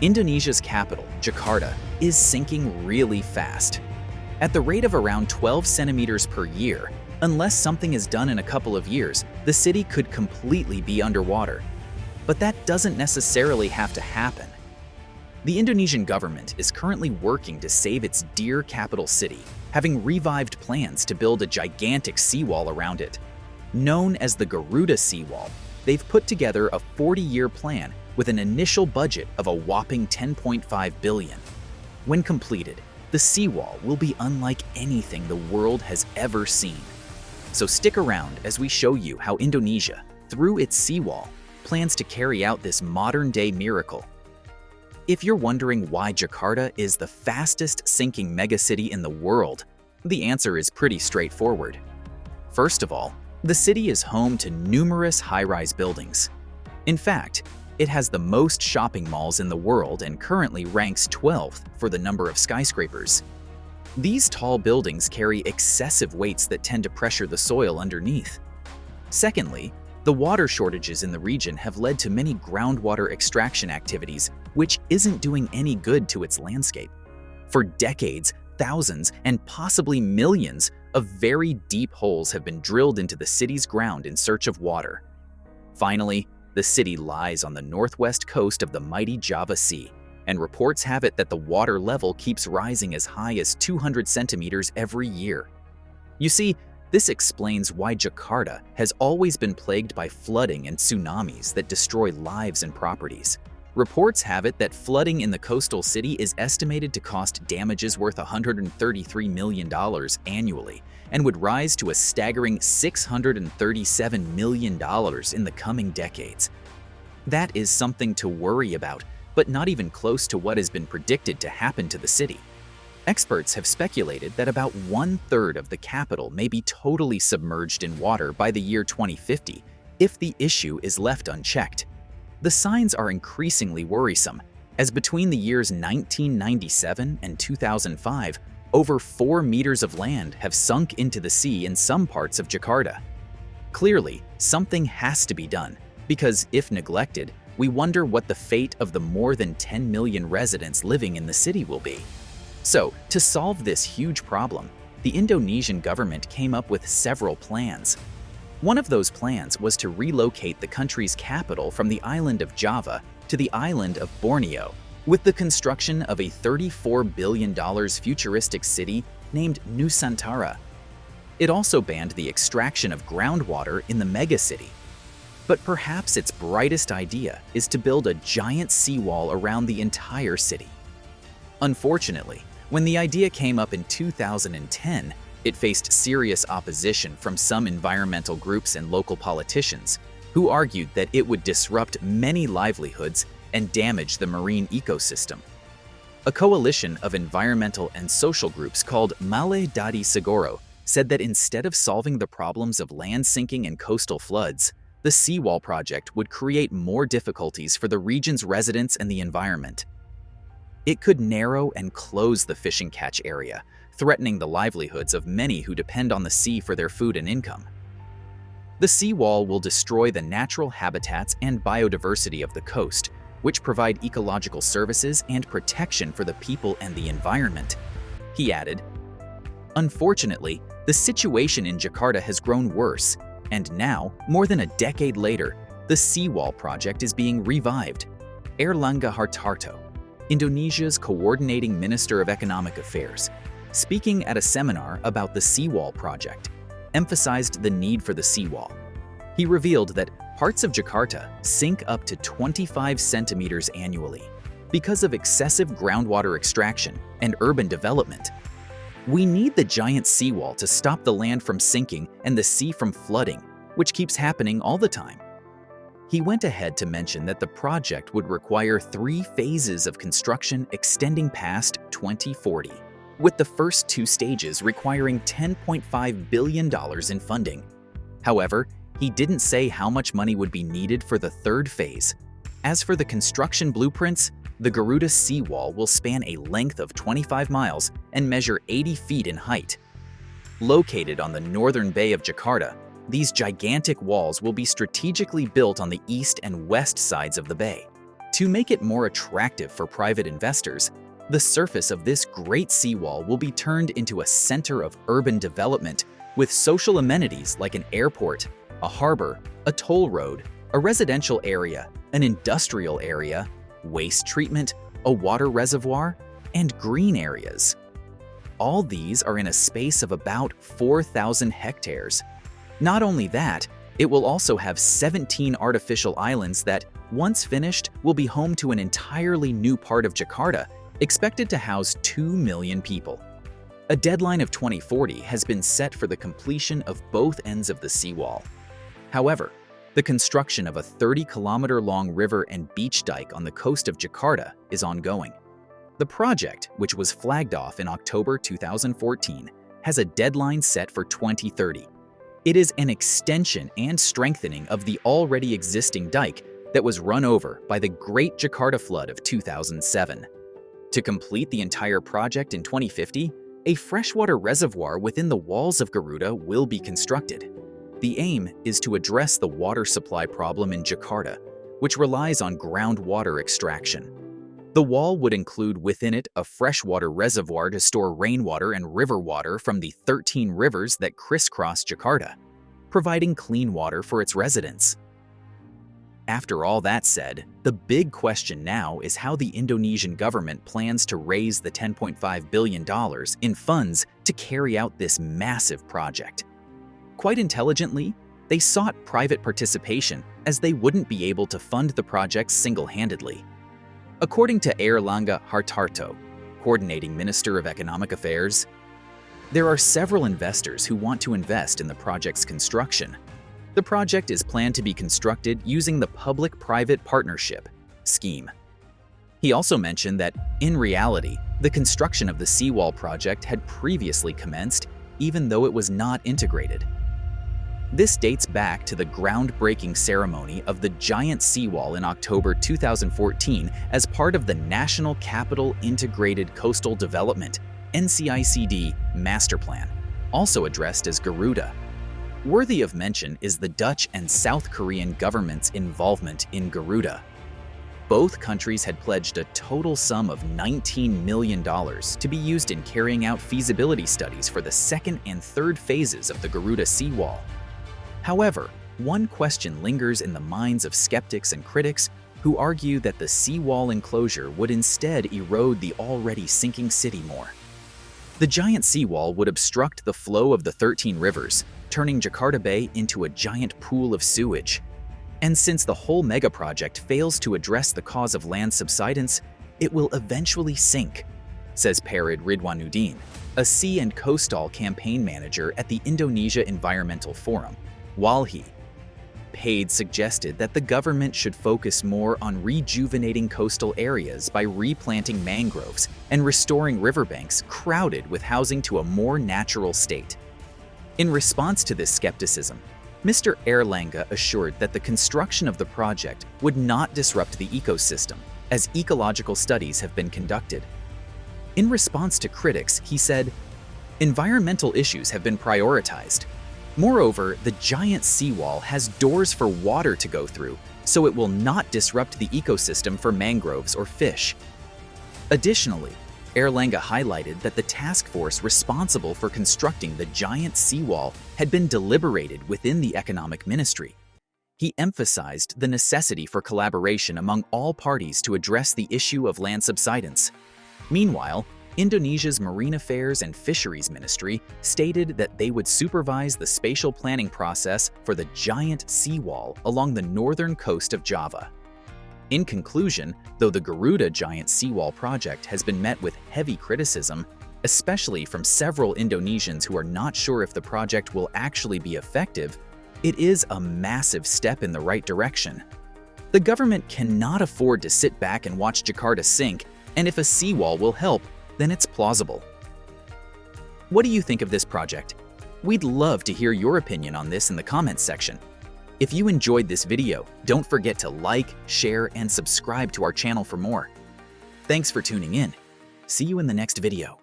Indonesia's capital, Jakarta, is sinking really fast. At the rate of around 12 centimeters per year, unless something is done in a couple of years, the city could completely be underwater. But that doesn't necessarily have to happen. The Indonesian government is currently working to save its dear capital city, having revived plans to build a gigantic seawall around it. Known as the Garuda seawall, they've put together a 40-year plan with an initial budget of a whopping 10.5 billion. When completed, the seawall will be unlike anything the world has ever seen. So stick around as we show you how Indonesia, through its seawall, plans to carry out this modern-day miracle. If you're wondering why Jakarta is the fastest sinking megacity in the world, the answer is pretty straightforward. First of all, the city is home to numerous high-rise buildings. In fact, it has the most shopping malls in the world and currently ranks 12th for the number of skyscrapers. These tall buildings carry excessive weights that tend to pressure the soil underneath. Secondly, the water shortages in the region have led to many groundwater extraction activities, which isn't doing any good to its landscape. For decades, thousands and possibly millions of very deep holes have been drilled into the city's ground in search of water. Finally, the city lies on the northwest coast of the mighty Java Sea, and reports have it that the water level keeps rising as high as 200 centimeters every year. You see, this explains why Jakarta has always been plagued by flooding and tsunamis that destroy lives and properties. Reports have it that flooding in the coastal city is estimated to cost damages worth $133 million annually and would rise to a staggering $637 million in the coming decades. That is something to worry about, but not even close to what has been predicted to happen to the city. Experts have speculated that about 1/3 of the capital may be totally submerged in water by the year 2050 if the issue is left unchecked. The signs are increasingly worrisome, as between the years 1997 and 2005, over 4 meters of land have sunk into the sea in some parts of Jakarta. Clearly, something has to be done, because if neglected, we wonder what the fate of the more than 10 million residents living in the city will be. So, to solve this huge problem, the Indonesian government came up with several plans. One of those plans was to relocate the country's capital from the island of Java to the island of Borneo, with the construction of a $34 billion futuristic city named Nusantara. It also banned the extraction of groundwater in the megacity. But perhaps its brightest idea is to build a giant seawall around the entire city. Unfortunately, when the idea came up in 2010, it faced serious opposition from some environmental groups and local politicians, who argued that it would disrupt many livelihoods and damage the marine ecosystem. A coalition of environmental and social groups called Male Dadi Segoro said that instead of solving the problems of land sinking and coastal floods, the seawall project would create more difficulties for the region's residents and the environment. It could narrow and close the fishing catch area, threatening the livelihoods of many who depend on the sea for their food and income. The seawall will destroy the natural habitats and biodiversity of the coast, which provide ecological services and protection for the people and the environment. He added, "Unfortunately, the situation in Jakarta has grown worse, and now, more than a decade later, the seawall project is being revived." Airlangga Hartarto, Indonesia's coordinating Minister of Economic Affairs, speaking at a seminar about the seawall project, emphasized the need for the seawall. He revealed that parts of Jakarta sink up to 25 centimeters annually because of excessive groundwater extraction and urban development. "We need the giant seawall to stop the land from sinking and the sea from flooding, which keeps happening all the time." He went ahead to mention that the project would require 3 phases of construction extending past 2040, with the first 2 stages requiring $10.5 billion in funding. However, he didn't say how much money would be needed for the 3rd phase. As for the construction blueprints, the Garuda seawall will span a length of 25 miles and measure 80 feet in height. Located on the northern bay of Jakarta, these gigantic walls will be strategically built on the east and west sides of the bay. To make it more attractive for private investors, the surface of this great seawall will be turned into a center of urban development with social amenities like an airport, a harbor, a toll road, a residential area, an industrial area, waste treatment, a water reservoir, and green areas. All these are in a space of about 4,000 hectares. Not only that, it will also have 17 artificial islands that, once finished, will be home to an entirely new part of Jakarta, expected to house 2 million people. A deadline of 2040 has been set for the completion of both ends of the seawall. However, the construction of a 30-kilometer-long river and beach dike on the coast of Jakarta is ongoing. The project, which was flagged off in October 2014, has a deadline set for 2030. It is an extension and strengthening of the already existing dike that was run over by the Great Jakarta Flood of 2007. To complete the entire project in 2050, a freshwater reservoir within the walls of Garuda will be constructed. The aim is to address the water supply problem in Jakarta, which relies on groundwater extraction. The wall would include within it a freshwater reservoir to store rainwater and river water from the 13 rivers that crisscross Jakarta, providing clean water for its residents. After all that said, the big question now is how the Indonesian government plans to raise the $10.5 billion in funds to carry out this massive project. Quite intelligently, they sought private participation as they wouldn't be able to fund the project single-handedly. According to Airlangga Hartarto, Coordinating Minister of Economic Affairs, there are several investors who want to invest in the project's construction. The project is planned to be constructed using the Public-Private Partnership scheme. He also mentioned that, in reality, the construction of the seawall project had previously commenced even though it was not integrated. This dates back to the groundbreaking ceremony of the giant seawall in October 2014 as part of the National Capital Integrated Coastal Development (NCICD) Master Plan, also addressed as Garuda. Worthy of mention is the Dutch and South Korean government's involvement in Garuda. Both countries had pledged a total sum of $19 million to be used in carrying out feasibility studies for the second and third phases of the Garuda seawall. However, one question lingers in the minds of skeptics and critics who argue that the seawall enclosure would instead erode the already sinking city more. The giant seawall would obstruct the flow of the 13 rivers, turning Jakarta Bay into a giant pool of sewage. And since the whole megaproject fails to address the cause of land subsidence, it will eventually sink, says Parid Ridwanuddin, a sea and coastal campaign manager at the Indonesia Environmental Forum, while he suggested that the government should focus more on rejuvenating coastal areas by replanting mangroves and restoring riverbanks crowded with housing to a more natural state. In response to this skepticism, Mr. Airlangga assured that the construction of the project would not disrupt the ecosystem, as ecological studies have been conducted. In response to critics, he said, "Environmental issues have been prioritized. Moreover, the giant seawall has doors for water to go through, so it will not disrupt the ecosystem for mangroves or fish." Additionally, Airlangga highlighted that the task force responsible for constructing the giant seawall had been deliberated within the Economic Ministry. He emphasized the necessity for collaboration among all parties to address the issue of land subsidence. Meanwhile, Indonesia's Marine Affairs and Fisheries Ministry stated that they would supervise the spatial planning process for the giant seawall along the northern coast of Java. In conclusion, though the Garuda giant seawall project has been met with heavy criticism, especially from several Indonesians who are not sure if the project will actually be effective, it is a massive step in the right direction. The government cannot afford to sit back and watch Jakarta sink, and if a seawall will help, then it's plausible. What do you think of this project? We'd love to hear your opinion on this in the comments section. If you enjoyed this video, don't forget to like, share, and subscribe to our channel for more. Thanks for tuning in. See you in the next video.